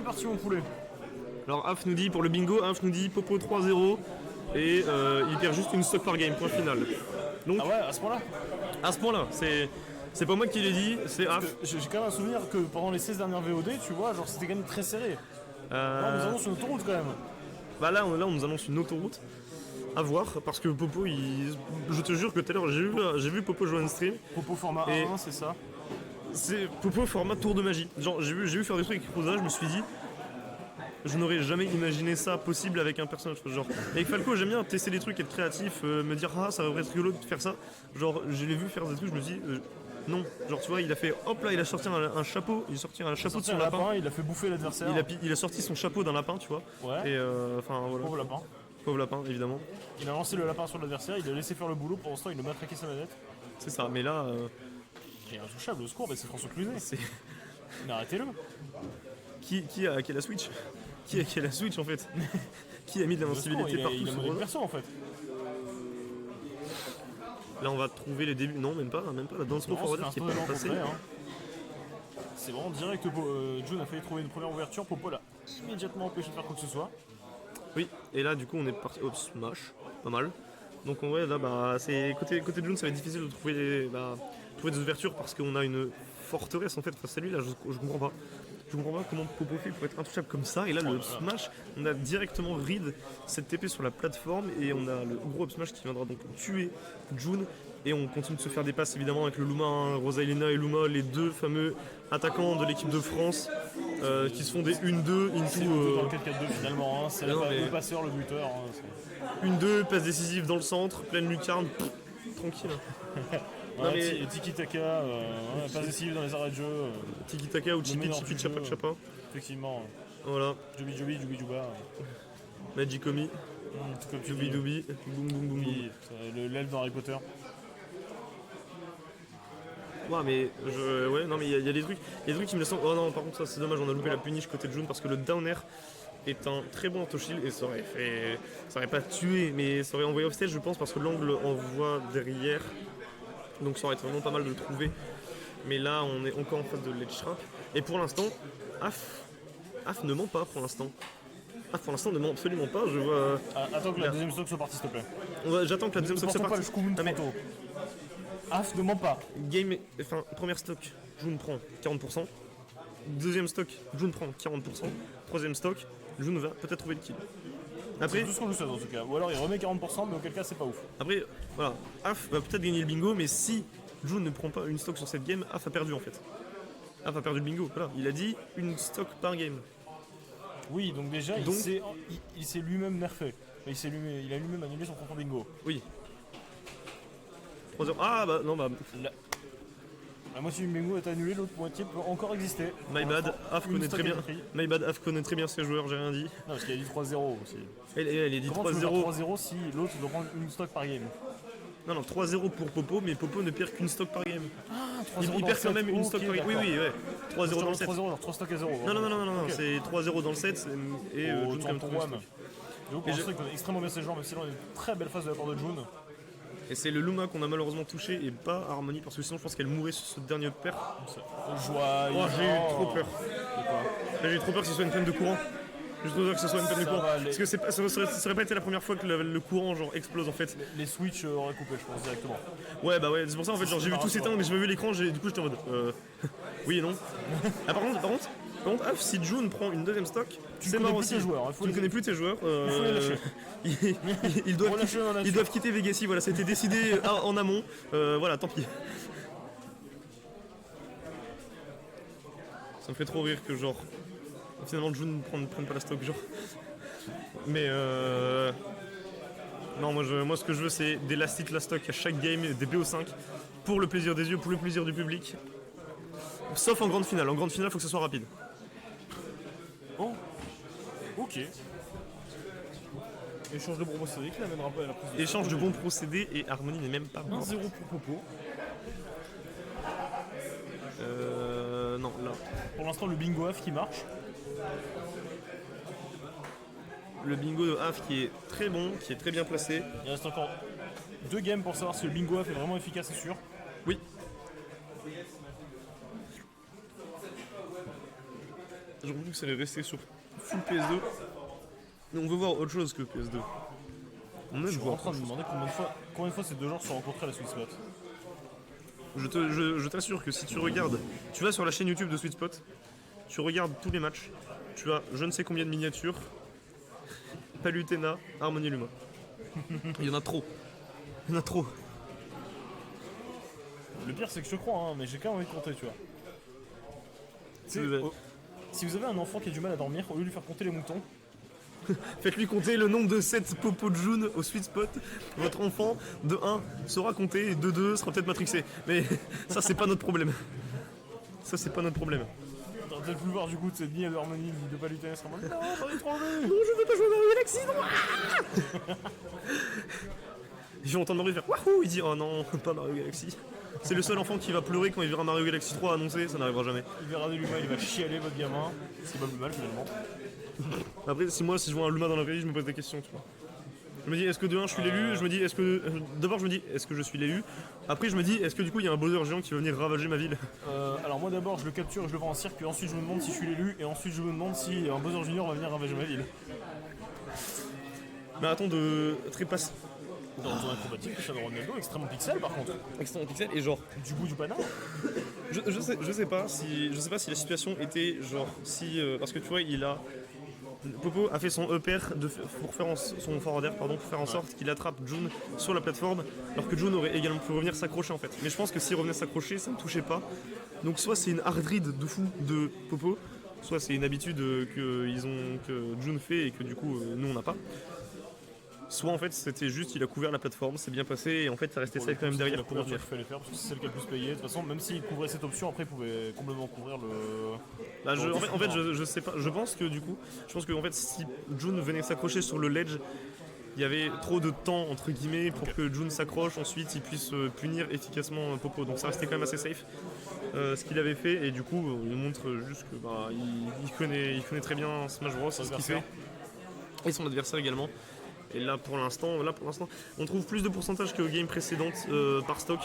parti mon poulet. Alors Af nous dit, pour le bingo, Af nous dit Popo 3-0 et il perd juste une stock par game, point final. Donc, Ah ouais, à ce point-là. à ce point-là, c'est pas moi qui l'ai dit, c'est Af. J'ai quand même un souvenir que pendant les 16 dernières VOD, tu vois, genre c'était quand même très serré. Là, on nous annonce une autoroute quand même. Bah là, on nous annonce une autoroute. À voir, parce que Popo, je te jure que tout à l'heure, j'ai vu Popo jouer un stream. Popo format Et- 1, c'est ça. C'est Popo format tour de magie. Genre, j'ai vu faire des trucs avec Rosa, je me suis dit, je n'aurais jamais imaginé ça possible avec un personnage. Genre, avec Falco, j'aime bien tester des trucs, être créatif, me dire, ah, ça va être rigolo de faire ça. Genre, je l'ai vu faire des trucs, je me suis dit, non. Genre, tu vois, il a fait, hop là, il a sorti un chapeau, il a sorti un chapeau de son lapin. Il a fait bouffer l'adversaire. Il a sorti son chapeau d'un lapin, tu vois. Ouais. Et enfin, voilà. Pauvre lapin. Pauvre lapin, évidemment. Il a lancé le lapin sur l'adversaire, il a laissé faire le boulot, pour l'instant il a matraqué sa manette. C'est ça, mais là, Il est intouchable, au secours, mais c'est François Cluzet. c'est. Mais arrêtez-le. Qui a la Switch? Qui a la Switch en fait? Qui a mis de Au secours, l'invincibilité partout il a sur modèle Rosa? perso en fait. Là, on va trouver les débuts. Non, même pas. La Dance Pro Non, Forwarder c'est qui est un pas stand de passé. l'entreprise, C'est vraiment direct. June a failli trouver une première ouverture. Popo l'a immédiatement empêché de faire quoi que ce soit. Oui, et là, du coup, on est parti. Hop, smash. Pas mal. Donc, en vrai, là, bah, c'est. Côté de June, ça va être difficile de trouver des ouvertures parce qu'on a une forteresse en fait face à lui. Là, je comprends pas. Je comprends pas comment Popo fait pour être intouchable comme ça. Et là, le smash, on a directement read cette TP sur la plateforme et on a le gros up smash qui viendra donc tuer June. Et on continue de se faire des passes évidemment avec le Luma, hein, Rosalina et Luma, les deux fameux attaquants de l'équipe de France qui se font des 1-2 C'est into. le 2 dans le 4-4-2 finalement. Hein. C'est non, le mais- passeur, le buteur. Hein. 1-2, passe décisive dans le centre, pleine lucarne, tranquille. Non, mais- Tiki Taka, passe décisive dans les arrêts de jeu. Tiki Taka ou Chipi meilleur Chipi du Chapa jeu. Chapa. Effectivement. Voilà, Jobi Jobi, Jobi Juba. Magikomi, Tout comme tu Doubi dis. Doubi, boum boum boum boum. Oui, l'elfe dans Harry Potter. Ouais, mais ouais, non, mais il y a des trucs qui me laissent. Oh non, par contre, ça c'est dommage, on a loupé la punish côté de June parce que le down air est un très bon auto-shield et ça aurait pas tué, mais ça aurait envoyé off stage, je pense, parce que l'angle envoie derrière. Donc ça aurait été vraiment pas mal de le trouver. Mais là, on est encore en face de l'edge trap. Et pour l'instant, Af ne ment pas pour l'instant. Af pour l'instant ne ment absolument pas. Je vois. Attends que la Là. deuxième stock soit partie, s'il te plaît. J'attends que la deuxième stock soit Ne portons pas le partie. Shkumun Non, mais trop tôt. Af ne ment pas. première stock, June prend 40%. Deuxième stock, June prend 40%. Troisième stock, June va peut-être trouver le kill. Après, C'est tout ce qu'on nous souhaite en tout cas. Ou alors il remet 40%, mais auquel cas c'est pas ouf. après, voilà, Af va peut-être gagner le bingo, mais si June ne prend pas une stock sur cette game, Af a perdu en fait. Af a perdu le bingo, voilà. Il a dit une stock par game. Oui, donc déjà Donc- il s'est lui-même nerfé. Il a lui-même annulé son propre bingo. Oui. 3 heures. Ah bah non, bah. La moitié du bingo est annulée, l'autre moitié peut encore exister. My bad, Af Une connaît stock très bien. est pris. My bad, Af connaît très bien ses joueurs, j'ai rien dit. Non, parce qu'il a dit 3-0 aussi. Elle est dit Comment tu veux faire 3-0. 3-0 si l'autre doit prendre une stock par game? Non, 3-0 pour Popo, mais Popo ne perd qu'une stock par game. Ah, Il perd quand même une stock par game. Oui, oui, ouais. 3-0 dans le set. 3-0, 3 stocks à 0. Non, Ok. c'est 3-0 dans le set et June Autant quand même pour trouve une Wam. stock. J'avoue, pour Et l'instant, il connaît extrêmement bien ses joueurs, même si là, on a une très belle phase de la part de June. Et c'est le Luma qu'on a malheureusement touché et pas Harmony parce que sinon je pense qu'elle mourrait sur ce dernier pair. Joie, Oh, j'ai eu trop peur. J'ai eu trop peur que ce soit une peine de courant. J'ai trop peur que ce soit une peine de Ça courant. va, Parce que ça serait pas été la première fois que le courant genre explose en fait. Les Switch auraient coupé, je pense, directement. Ouais bah ouais, c'est pour ça en fait genre j'ai vu tout s'éteindre mais j'ai pas vu l'écran, du coup j'étais en mode oui et non. Ah par contre, Af, si June prend une deuxième stock, c'est connais marrant plus aussi. tes joueurs, hein, faut Tu ne les- connais plus tes joueurs. faut les lâcher. Ils doivent, Relâchez dans la ils doivent quitter Vegassi, voilà, c'était décidé en amont. Voilà, tant pis. Ça me fait trop rire que genre finalement June ne prenne pas la stock genre. Mais non moi ce que je veux c'est des last hit last stock à chaque game, des BO5 pour le plaisir des yeux, pour le plaisir du public. Sauf en grande finale. En grande finale, faut que ce soit rapide. Oh, ok. Échange de bons procédés qui l'amènera pas à la prise de Échange de bons procédés et Harmony n'est même pas mort. 1-0 pour Popo. Non, là. Pour l'instant, le bingo AF qui marche. Le bingo de Haf qui est très bon, qui est très bien placé. Il reste encore 2 games pour savoir si le bingo AF est vraiment efficace et sûr. Oui. j'aurais voulu que ça allait rester sur full PS2. Mais on veut voir autre chose que PS2. On Je aime suis voir en train de autre me chose. demander combien de fois ces deux genres se sont rencontrés à la Sweet Spot. Je t'assure que si tu regardes, tu vas sur la chaîne YouTube de Sweet Spot, tu regardes tous les matchs, tu as je ne sais combien de miniatures, Palutena, Harmonie Luma. Il y en a trop. Il y en a trop. Le pire c'est que je te crois, hein, mais j'ai quand même envie de compter, tu vois. Tu sais, Ouais. si vous avez un enfant qui a du mal à dormir, au lieu de lui faire compter les moutons, Faites-lui compter le nombre de 7 popos de June au Sweet Spot. Votre enfant, de 1, saura compter, et de 2, sera peut-être matrixé. Mais ça, c'est pas notre problème. Ça, c'est pas notre problème. t'aurais peut-être pu voir du coup de cette ligne de harmonie de Palutena, sera en mode non, j'en ai trop envie. Non, je veux pas jouer à Mario Galaxy, non. Je vais entendre Mario faire wahou. Il dit oh non, pas Mario Galaxy. C'est le seul enfant qui va pleurer quand il verra Mario Galaxy 3 annoncé, ça n'arrivera jamais. Il verra des Luma, il va chialer votre gamin, c'est pas plus mal finalement. Après, si je vois un Luma dans la vraie vie, je me pose des questions, tu vois. Je me dis, est-ce que de 1 je suis l'élu? Je me dis, est-ce que. D'abord, je me dis, est-ce que je suis l'élu? Après, je me dis, est-ce que du coup, il y a un Bowser géant qui va venir ravager ma ville? Alors moi d'abord je le capture et je le vends en cirque, puis ensuite je me demande si je suis l'élu, et ensuite je me demande si un Bowser Junior va venir ravager ma ville. Mais attends de trépasser. Dans un acrobatique, Shadow Ronaldo, extrêmement pixel par contre. Extrêmement pixel et genre. Du goût du panard. Je sais pas si la situation était genre si parce que tu vois Popo a fait son EPR pour faire son forwarder pardon pour faire en sorte qu'il attrape June sur la plateforme alors que June aurait également pu revenir s'accrocher en fait. Mais je pense que s'il revenait s'accrocher ça ne touchait pas. Donc soit c'est une hard read de fou de Popo, soit c'est une habitude que June fait et que du coup nous on n'a pas. Soit en fait c'était juste il a couvert la plateforme, c'est bien passé et en fait ça restait safe quand même derrière la pour couverture revenir. qu'il fallait faire parce que c'est celle qui a le plus payé. De toute façon, même s'il couvrait cette option, après il pouvait complètement couvrir le. Bah, je sais pas. Je pense que du coup, en fait, si June venait s'accrocher sur le ledge, il y avait trop de temps entre guillemets pour que June s'accroche. Ensuite, il puisse punir efficacement Popo. Donc ça restait quand même assez safe. Ce qu'il avait fait et du coup, il nous montre juste que bah, il connaît très bien Smash Bros. Ce qu'il fait et son adversaire également. Et là pour l'instant, on trouve plus de pourcentage que aux games précédentes par stock.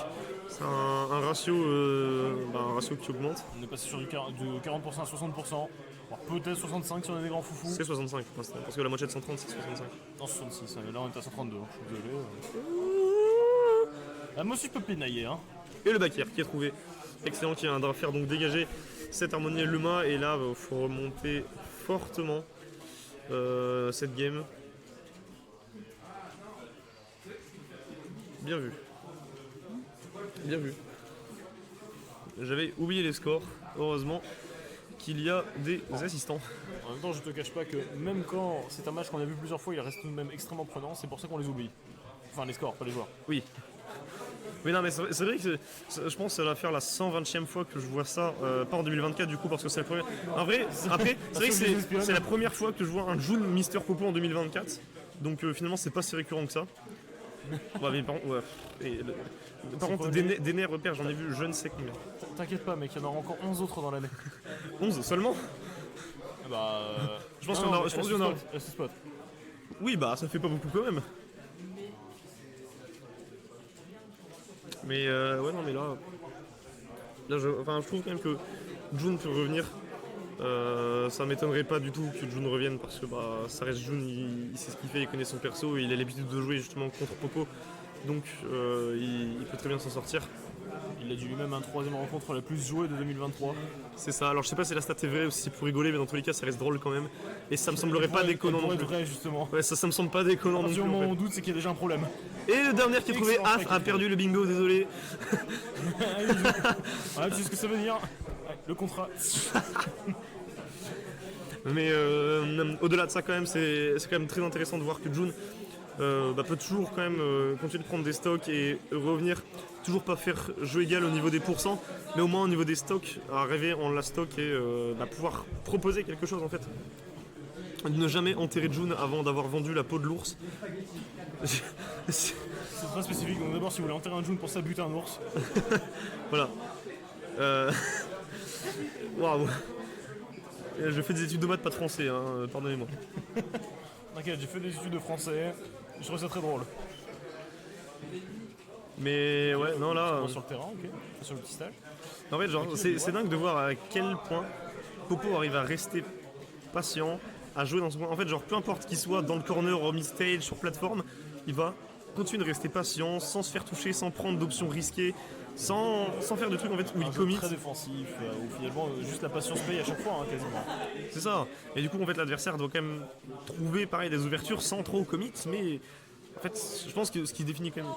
C'est un ratio qui augmente. On est passé sur de 40% à 60%. Peut-être 65 si on a des grands foufous. C'est 65 pour l'instant, parce que la moitié de 130 c'est 65. Non, 66, là on est à 132, je suis désolé. Ah, moi aussi je peux pinailler, hein. Et le backer qui est trouvé. Excellent, qui viendra faire donc dégager cette harmonie Luma. Et là, il faut remonter fortement cette game. Bien vu. Bien vu. J'avais oublié les scores. Heureusement qu'il y a des assistants. En même temps, je te cache pas que même quand c'est un match qu'on a vu plusieurs fois, il reste tout de même extrêmement prenant, c'est pour ça qu'on les oublie. Enfin, les scores, pas les joueurs. Oui. Mais non, mais c'est vrai que je pense que ça va faire la 120e fois que je vois ça, pas en 2024 du coup, parce que c'est la première. En vrai, après, c'est vrai que c'est la première fois que je vois un June Mister Popo en 2024. Donc finalement, c'est pas si récurrent que ça. Ouais, mais par contre, ouais. Par contre, des nerfs repères, j'en ai vu je ne sais combien. T'inquiète pas, mec, il y en aura encore 11 autres dans l'année. 11 seulement? Bah. Je pense qu'il y en a. Je pense qu'il y en a. Spot. Oui, bah ça fait pas beaucoup quand même. Mais ouais, non, mais là je trouve quand même que June peut revenir. Ça m'étonnerait pas du tout que June revienne parce que bah, ça reste June, il sait ce qu'il fait, il connaît son perso, il a l'habitude de jouer justement contre Popo. Donc il peut très bien s'en sortir. Il a dit lui-même un troisième rencontre la plus jouée de 2023. C'est ça, alors je sais pas si la stat est vraie ou si c'est pour rigoler, mais dans tous les cas ça reste drôle quand même. Et ça me semblerait pas déconnant non plus. Vrai, justement. Ouais, ça me semble pas déconnant non Du plus. moment où En on doute, c'est qu'il y a déjà un problème. fait. Et le dernier qui est trouvé, Excellent, Af a perdu le bingo, désolé. Ouais, tu sais ce que ça veut dire. Ouais, le contrat. Mais au-delà de ça quand même, c'est quand même très intéressant de voir que June peut toujours quand même continuer de prendre des stocks et revenir, toujours pas faire jeu égal au niveau des pourcents, mais au moins au niveau des stocks, arriver en la stock et pouvoir proposer quelque chose en fait. Ne jamais enterrer June avant d'avoir vendu la peau de l'ours. C'est très spécifique. Donc d'abord, si vous voulez enterrer un June pour ça, buter un ours. Voilà. Waouh. Je fais des études de maths, pas de français, hein, pardonnez-moi. T'inquiète, j'ai fait des études de français. Je trouve ça très drôle. Mais ouais, non là. Sur le terrain, ok. Sur le petit stage. En fait, genre, c'est dingue de voir à quel point Popo arrive à rester patient, à jouer dans son coin. En fait, genre, peu importe qu'il soit dans le corner, au mid-stage, sur plateforme, il va continuer de rester patient, sans se faire toucher, sans prendre d'options risquées, sans faire de trucs en fait où Un il jeu commit. très défensif, où finalement juste la patience paye à chaque fois, hein, quasiment. C'est ça. Et du coup, en fait, l'adversaire doit quand même trouver pareil des ouvertures sans trop commit, mais en fait, je pense que ce qui définit quand même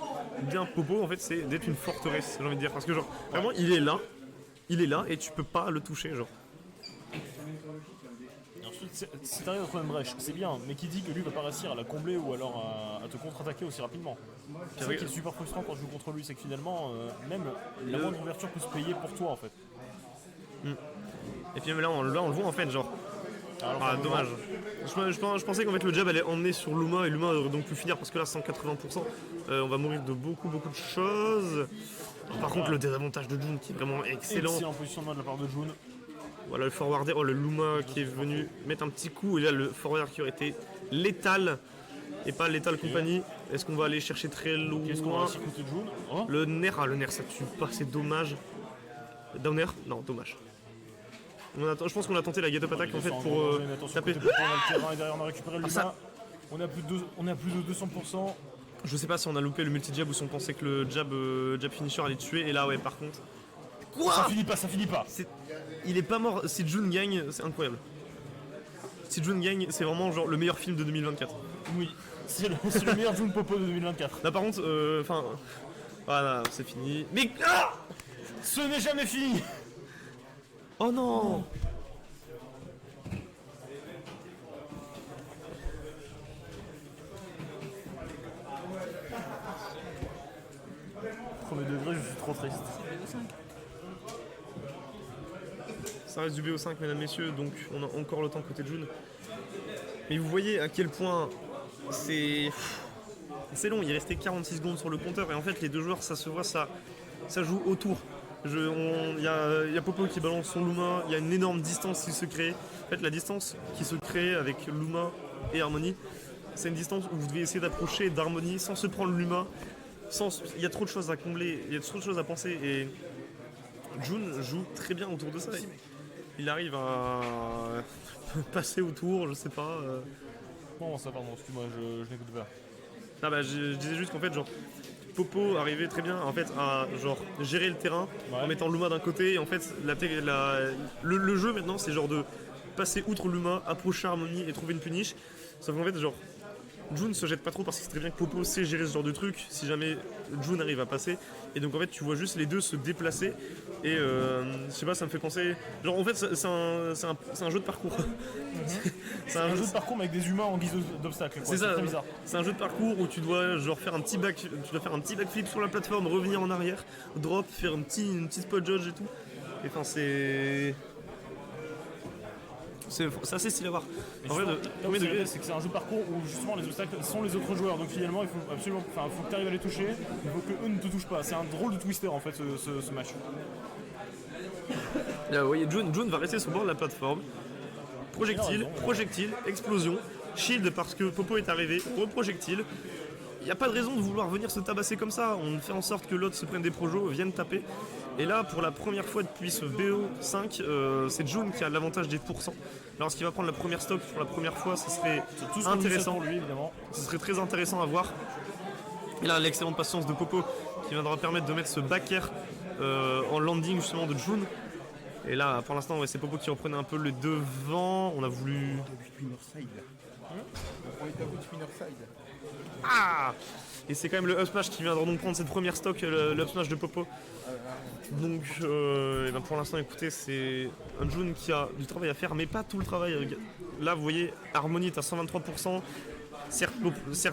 bien Popo, en fait, c'est d'être une forteresse, j'ai envie de dire, parce que genre, vraiment, il est là, et tu peux pas le toucher, genre. Et ensuite, si t'arrives à trouver une brèche, c'est bien, mais qui dit que lui va pas réussir à la combler ou alors à te contre-attaquer aussi rapidement. C'est ça qui est super frustrant quand je joue contre lui, c'est que finalement, même la moindre ouverture peut se payer pour toi en fait. Et puis même là, on le voit en fait, genre. Alors, Ah, dommage. Je pensais qu'en fait le jab allait emmener sur Luma et Luma aurait donc pu finir parce que là 180%, on va mourir de beaucoup de choses. Par contre le désavantage de Jun qui est vraiment excellent. excellent positionnement de la part de Jun. Voilà le forwarder, oh le Luma qui est venu mettre un petit coup et là le forwarder qui aurait été létal et pas létal compagnie. Est-ce qu'on va aller chercher très loin? Qu'est-ce qu'on va réussir côté de Jun? Oh, Le nerf, le nerf ça tue pas, c'est dommage. Downer? Non, dommage. Je pense qu'on a tenté la get-up attack en fait pour taper. On a le terrain et derrière on a récupéré le Luma. ça- On a plus de 200%. Je sais pas si on a loupé le multi-jab ou si on pensait que le jab finisher allait tuer. Et là, ouais, par contre. Ça finit pas. Il est pas mort. Si Jun gagne, c'est incroyable. Si Jun gagne, c'est vraiment genre le meilleur film de 2024. Oui, c'est le meilleur Jun Popo de 2024. Là, par contre, enfin. Voilà, c'est fini. Mais. Ah Ce n'est jamais fini. oh non. Premier degré, je suis trop triste. Ça reste du BO5, mesdames, messieurs, donc on a encore le temps côté de Jun. Mais vous voyez à quel point c'est long, il restait 46 secondes sur le compteur et en fait les deux joueurs ça se voit, ça joue autour. Il y a Popo qui balance son Luma, il y a une énorme distance qui se crée. En fait la distance qui se crée avec Luma et Harmony, c'est une distance où vous devez essayer d'approcher d'Harmony sans se prendre Luma. Il y a trop de choses à combler, il y a trop de choses à penser et Jun joue très bien autour de ça. Il arrive à passer autour, je sais pas. Bon, ça, pardon, excuse-moi, je n'écoute pas. Ah bah, je disais juste qu'en fait, genre, Popo arrivait très bien en fait, à genre, gérer le terrain en mettant Luma d'un côté. Et en fait, le jeu maintenant, c'est genre de passer outre Luma, approcher Harmony et trouver une punish. Sauf qu'en fait, genre, Jun se jette pas trop parce que c'est très bien que Popo sait gérer ce genre de truc si jamais Jun arrive à passer. Et donc en fait, tu vois juste les deux se déplacer. Et je sais pas, ça me fait penser. Genre en fait, c'est un jeu de parcours. C'est un jeu de parcours mais avec des humains en guise d'obstacle. C'est ça, très bizarre. c'est un jeu de parcours où tu dois genre faire un petit backflip sur la plateforme, revenir en arrière, drop, faire une petite spot judge et tout. Et enfin c'est assez stylé à voir. Et En vrai, justement, le là où premier c'est degré, vrai, c'est que c'est un jeu de parcours où justement les obstacles sont les autres joueurs. Donc finalement, il faut absolument, faut que tu arrives à les toucher. Il faut que eux ne te touchent pas. C'est un drôle de twister en fait ce match. là, vous voyez, Jun va rester sur le bord de la plateforme. Projectile, explosion, shield parce que Popo est arrivé, reprojectile. Il n'y a pas de raison de vouloir venir se tabasser comme ça. On fait en sorte que l'autre se prenne des projos, vienne taper. Et là, pour la première fois depuis ce BO5, c'est Jun qui a l'avantage des pourcents. Lorsqu'il va prendre la première stock pour la première fois, ce serait Tout ce qu'on dit, c'est intéressant. pour lui évidemment. Ce serait très intéressant à voir. Et là, l'excellente patience de Popo qui viendra permettre de mettre ce back air en landing justement de Jun. Et là, pour l'instant, ouais, c'est Popo qui reprenait un peu le devant. On a voulu. Spinner side. On est à bout de spinner side. Ah! Et c'est quand même le up smash qui viendra donc prendre cette première stock, le up smash de Popo. Donc, et ben pour l'instant, écoutez, c'est un Jun qui a du travail à faire, mais pas tout le travail. Là, vous voyez, Harmony est à 123%. Certes,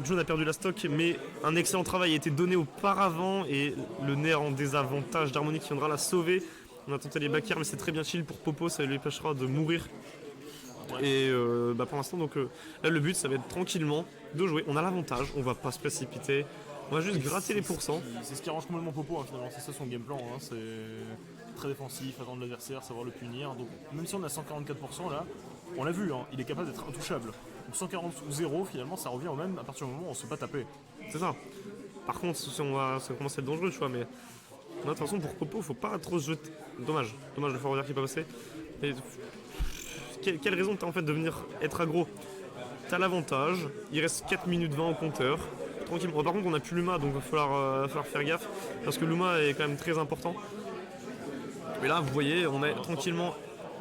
Jun a perdu la stock, mais un excellent travail a été donné auparavant et le nerf en désavantage d'Harmony qui viendra la sauver. On a tenté les back airs, mais c'est très bien chill pour Popo, ça lui empêchera de mourir. Et bah pour l'instant, donc là, le but, ça va être tranquillement de jouer. On a l'avantage, on va pas se précipiter. On va juste gratter les pourcents. C'est ce qui arrange complètement Popo hein, finalement. C'est ça son game plan. Hein. C'est très défensif, attendre l'adversaire, savoir le punir. Donc même si on a 144% là, on l'a vu, hein, il est capable d'être intouchable. Donc 140 ou 0, finalement, ça revient au même à partir du moment où on se fait pas taper. C'est ça. Par contre, ça commence à être dangereux, tu vois, mais là, de toute façon, pour Popo, faut pas trop se jeter. Dommage le forwarder qui est pas passé. Et quelle raison t'as en fait de venir être aggro? T'as l'avantage, il reste 4 minutes 20 au compteur. Tranquillement. Par contre on a plus Luma donc il va falloir faire gaffe parce que Luma est quand même très important. Mais là vous voyez on est tranquillement.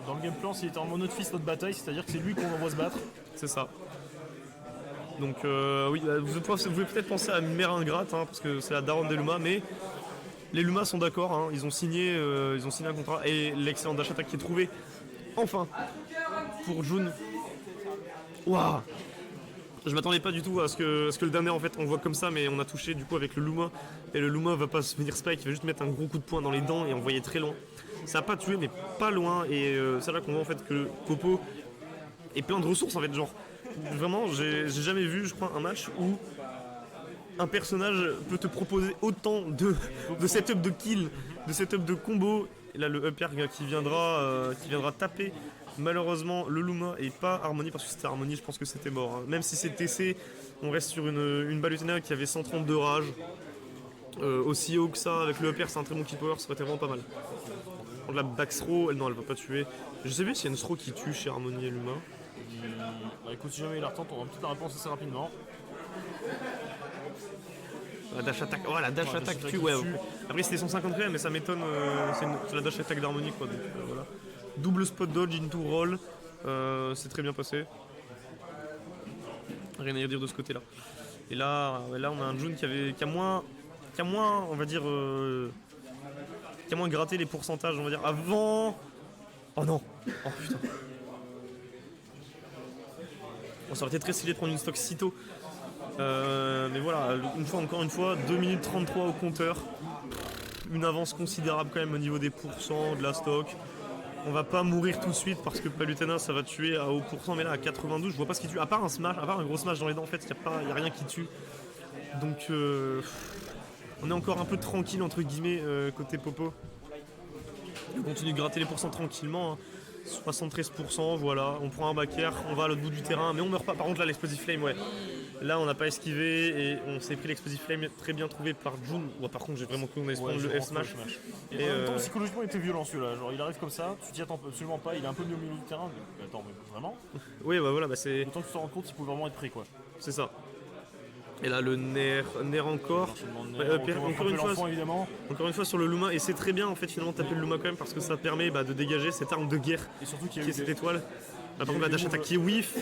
Dans le game plan, s'il était en mode fils notre bataille, c'est-à-dire que c'est lui qu'on envoie se battre. C'est ça. Donc oui, vous pouvez peut-être penser à Mère Ingrate hein, parce que c'est la daronne des Luma, mais les Luma sont d'accord, hein, ils ont signé un contrat et l'excellent dash attack qui est trouvé enfin pour June. Waouh! Je m'attendais pas du tout à ce que le dernier en fait on voit comme ça, mais on a touché du coup avec le Luma et le Luma va pas se venir spike, il va juste mettre un gros coup de poing dans les dents et envoyer très loin. Ça a pas tué mais pas loin et c'est là qu'on voit en fait que Popo est plein de ressources en fait, genre vraiment j'ai jamais vu je crois un match où un personnage peut te proposer autant de setup de kill, de setup de combo. Et là le up air qui viendra taper malheureusement le Luma et pas Harmony, parce que c'était Harmony je pense que c'était mort hein. Même si c'est TC on reste sur une Balutena qui avait 132 rage, aussi haut que ça avec le up air c'est un très bon kill power, ça aurait été vraiment pas mal. La back throw, non elle va pas tuer. Je sais plus s'il y a une throw qui tue chez Harmony et Luma. Bah écoute, si jamais il la retente, on aura peut-être la réponse assez rapidement. La dash attack, oh la dash attack tue, ouais. Après c'était 150 mais ça m'étonne, c'est la dash attack d'Harmony quoi. Donc voilà. Double spot dodge into roll, c'est très bien passé. Rien à dire de ce côté là. Et là on a un June qui a moins, on va dire, qui a moins gratté les pourcentages, on va dire, avant. Oh non! Oh putain! Bon, ça aurait été très stylé de prendre une stock si tôt. Mais voilà, encore une fois, 2 minutes 33 au compteur. Une avance considérable quand même au niveau des pourcents, de la stock. On va pas mourir tout de suite parce que Palutena ça va tuer à haut pourcent, mais là à 92, je vois pas ce qui tue. À part un smash, à part un gros smash dans les dents, en fait, il y a rien qui tue. Donc on est encore un peu tranquille entre guillemets côté Popo. On continue de gratter les pourcents tranquillement. Hein. 73%, voilà, on prend un back air, on va à l'autre bout du terrain, mais on meurt pas. Par contre là l'explosive flame, ouais. Là on n'a pas esquivé et on s'est pris l'explosive flame très bien trouvé par June. Ouais, par contre j'ai vraiment cru qu'on allait se prendre le F smash. Et en même temps psychologiquement il était violent celui-là, genre il arrive comme ça, tu t'y attends absolument pas, il est un peu mis au milieu du terrain, mais attends mais vraiment. Oui bah voilà, bah c'est. Autant que tu te rends compte il pouvait vraiment être prêt quoi. C'est ça. Et là le nerf encore. Encore une fois sur le Luma, et c'est très bien en fait finalement taper le Luma quand même parce que ça permet de dégager cette arme de guerre et surtout qui est cette étoile. Là par contre la dash attack qui est whiff.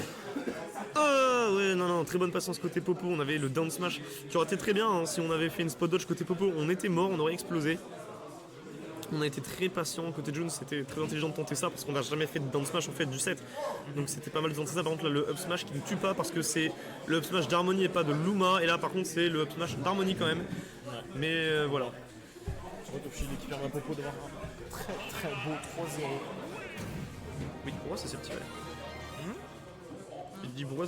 Oh ouais non très bonne patience côté Popo, on avait le down smash qui aurait été très bien hein. Si on avait fait une spot dodge côté Popo on était mort, on aurait explosé. On a été très patient côté June, c'était très intelligent de tenter ça parce qu'on n'a jamais fait de down smash en fait du set. Donc c'était pas mal de tenter ça. Par contre là le up smash qui ne tue pas parce que c'est le up smash d'Harmony et pas de Luma. Et là par contre c'est le up smash d'Harmony quand même. Ouais. Mais voilà. Je crois que Chili qui permet à Popo d'avoir un très très beau 3-0. Oui, pour moi c'est ce petit. Il dit